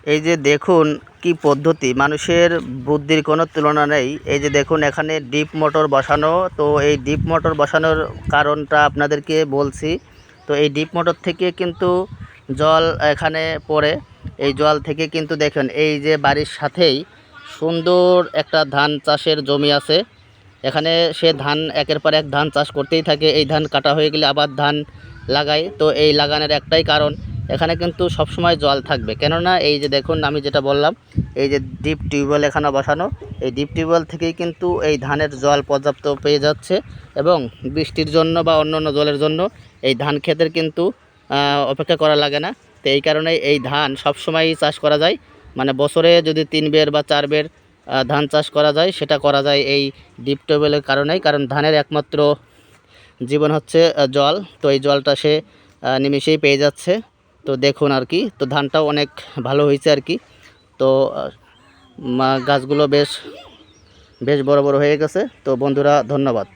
এই যে দেখুন কি পদ্ধতি, মানুষের বুদ্ধির কোনো তুলনা নেই। এই যে দেখুন এখানে ডিপ মোটর বসানো। তো এই ডিপ মোটর বসানোর কারণটা আপনাদেরকে বলছি। তো এই ডিপ মোটর থেকে কিন্তু জল এখানে পড়ে। এই জল থেকে কিন্তু দেখেন এই যে বাড়ির সাথেই সুন্দর একটা ধান চাষের জমি আছে। এখানে সে ধান একের পর এক ধান চাষ করতেই থাকে। এই ধান কাটা হয়ে গেলে আবার ধান লাগায়। তো এই লাগানোর একটাই কারণ, এখানে কিন্তু সবসময় জল থাকবে। কেননা এই যে দেখুন আমি যেটা বললাম, এই যে ডিপ টিউবওয়েল এখানে বসানো, এই ডিপ টিউবওয়েল থেকেই কিন্তু এই ধানের জল পর্যাপ্ত পেয়ে যাচ্ছে। এবং বৃষ্টির জন্য বা অন্যান্য জলের জন্য এই ধান ক্ষেতের কিন্তু অপেক্ষা করা লাগে না। তো এই কারণে এই ধান সবসময়ই চাষ করা যায়। মানে বছরে যদি 3 বের বা 4 বের ধান চাষ করা যায়, সেটা করা যায় এই ডিপ টিউবওয়েলের কারণেই। কারণ ধানের একমাত্র জীবন হচ্ছে জল। তো এই জলটা সে নিমেষেই পেয়ে যাচ্ছে। তো দেখুন আর কি, তো ধানটাও অনেক ভালো হয়েছে আর কি। তো গাছগুলো বেশ বেশ বড় বড় হয়ে গেছে। তো বন্ধুরা, ধন্যবাদ।